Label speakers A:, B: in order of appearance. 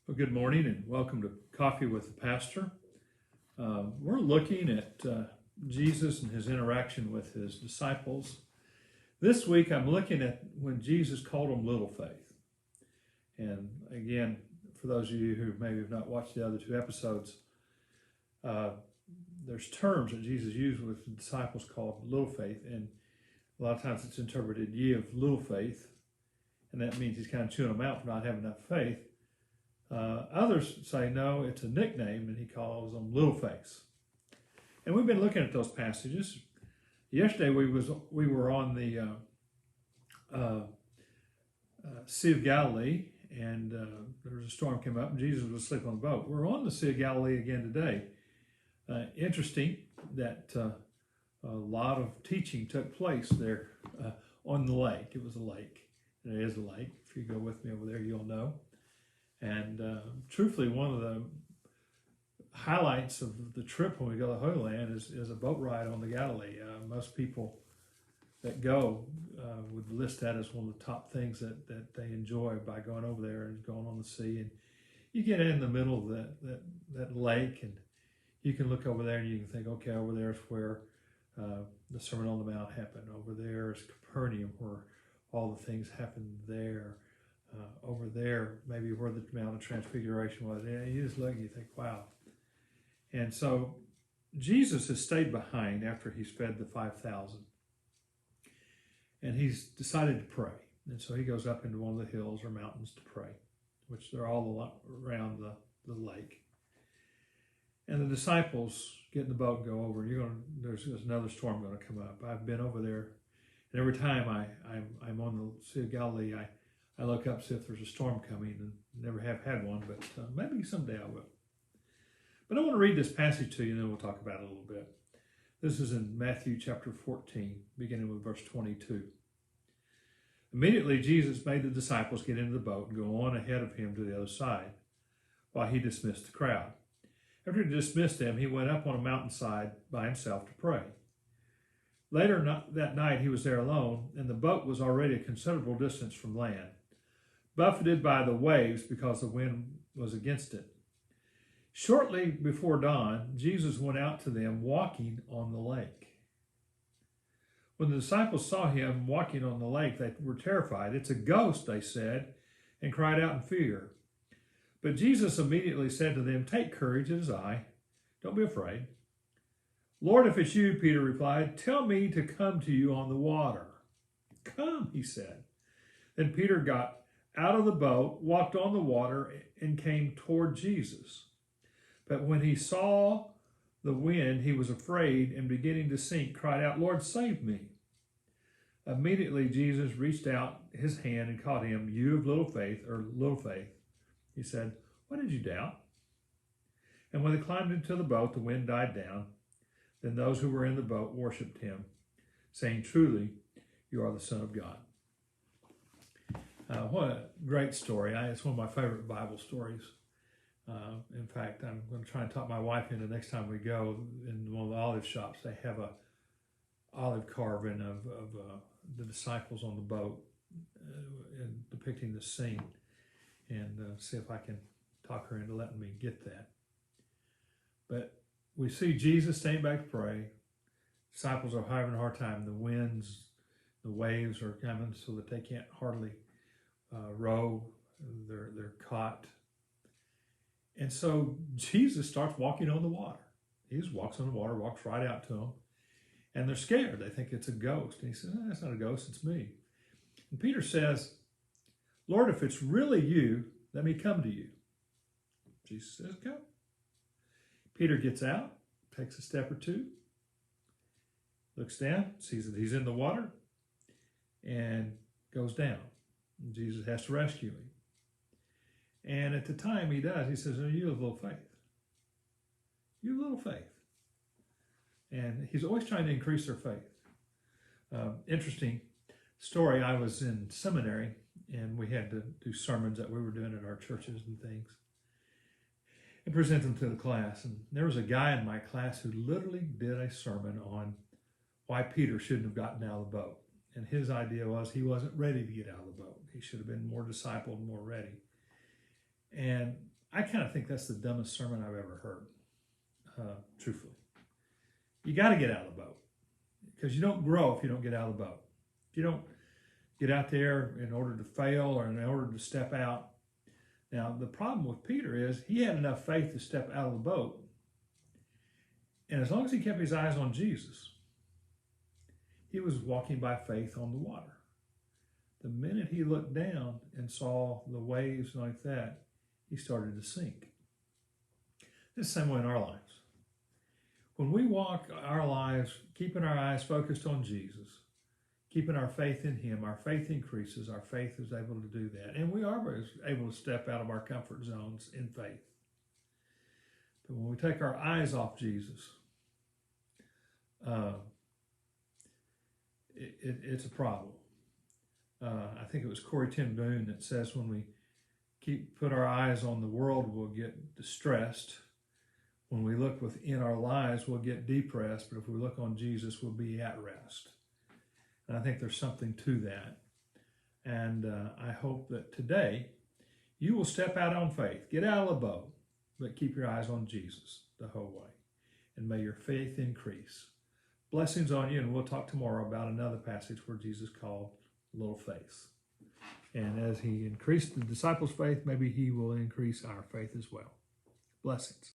A: Well, good morning and welcome to Coffee with the Pastor. We're looking at Jesus and his interaction with his disciples. This week I'm looking at when Jesus called them little faith. And again, for those of you who maybe have not watched the other two episodes, there's terms that Jesus used with the disciples called little faith. And a lot of times it's interpreted, ye of little faith. And that means he's kind of chewing them out for not having enough faith. Others say, no, it's a nickname, and he calls them Little Face. And we've been looking at those passages. Yesterday we were on the Sea of Galilee, and there was a storm came up, and Jesus was asleep on the boat. We're on the Sea of Galilee again today. Interesting that a lot of teaching took place there on the lake. It was a lake. And it is a lake. If you go with me over there, you'll know. And truthfully, one of the highlights of the trip when we go to the Holy Land is a boat ride on the Galilee. Most people that go would list that as one of the top things that they enjoy by going over there and going on the sea. And you get in the middle of that lake, and you can look over there and you can think, okay, over there is where the Sermon on the Mount happened. Over there is Capernaum, where all the things happened there. Over there, maybe where the Mount of Transfiguration was. Yeah, you just look and you think, wow. And so Jesus has stayed behind after he's fed the 5,000. And he's decided to pray. And so he goes up into one of the hills or mountains to pray, which they're all around the lake. And the disciples get in the boat and go over. There's another storm going to come up. I've been over there. And every time I'm on the Sea of Galilee, I look up, see if there's a storm coming, and never have had one, but maybe someday I will. But I want to read this passage to you, and then we'll talk about it a little bit. This is in Matthew chapter 14, beginning with verse 22. Immediately, Jesus made the disciples get into the boat and go on ahead of him to the other side, while he dismissed the crowd. After he dismissed them, he went up on a mountainside by himself to pray. Later that night, he was there alone, and the boat was already a considerable distance from land, buffeted by the waves because the wind was against it. Shortly before dawn, Jesus went out to them walking on the lake. When the disciples saw him walking on the lake, they were terrified. "It's a ghost," they said, and cried out in fear. But Jesus immediately said to them, "Take courage, it is I. Don't be afraid." "Lord, if it's you," Peter replied, "tell me to come to you on the water." "Come," he said. Then Peter got out of the boat, walked on the water, and came toward Jesus. But when he saw the wind, he was afraid, and beginning to sink, cried out, "Lord, save me." Immediately Jesus reached out his hand and caught him. "You of little faith," or little faith, he said, "why did you doubt?" And when they climbed into the boat, the wind died down. Then those who were in the boat worshipped him, saying, "Truly, you are the Son of God." What a great story. It's one of my favorite Bible stories. In fact, I'm going to try and talk my wife into next time we go in one of the olive shops. They have a olive carving of the disciples on the boat and depicting the scene, and see if I can talk her into letting me get that. But we see Jesus staying back to pray. Disciples are having a hard time. The winds, the waves are coming so that they can't hardly row. They're caught. And so Jesus starts walking on the water. He just walks on the water, walks right out to them. And they're scared. They think it's a ghost. And he says, "That's not a ghost, it's me." And Peter says, "Lord, if it's really you, let me come to you." Jesus says, "Come." Peter gets out, takes a step or two, looks down, sees that he's in the water, and goes down. And Jesus has to rescue him. And at the time he does, he says, "Oh, you have little faith. You have little faith." And he's always trying to increase their faith. Interesting story. I was in seminary, and we had to do sermons that we were doing at our churches and things, and present them to the class. And there was a guy in my class who literally did a sermon on why Peter shouldn't have gotten out of the boat. And his idea was he wasn't ready to get out of the boat. He should have been more discipled, more ready. And I kind of think that's the dumbest sermon I've ever heard, truthfully. You got to get out of the boat because you don't grow if you don't get out of the boat. If you don't get out there in order to fail or in order to step out. Now, the problem with Peter is he had enough faith to step out of the boat. And as long as he kept his eyes on Jesus, he was walking by faith on the water. The minute he looked down and saw the waves like that, he started to sink. It's the same way in our lives. When we walk our lives, keeping our eyes focused on Jesus, keeping our faith in him, our faith increases, our faith is able to do that. And we are able to step out of our comfort zones in faith. But when we take our eyes off Jesus, it's a problem. I think it was Corrie ten Boom that says when we put our eyes on the world, we'll get distressed. When we look within our lives, we'll get depressed. But if we look on Jesus, we'll be at rest. And I think there's something to that. And I hope that today you will step out on faith. Get out of the boat, but keep your eyes on Jesus the whole way. And may your faith increase. Blessings on you, and we'll talk tomorrow about another passage where Jesus called little faith. And as he increased the disciples' faith, maybe he will increase our faith as well. Blessings.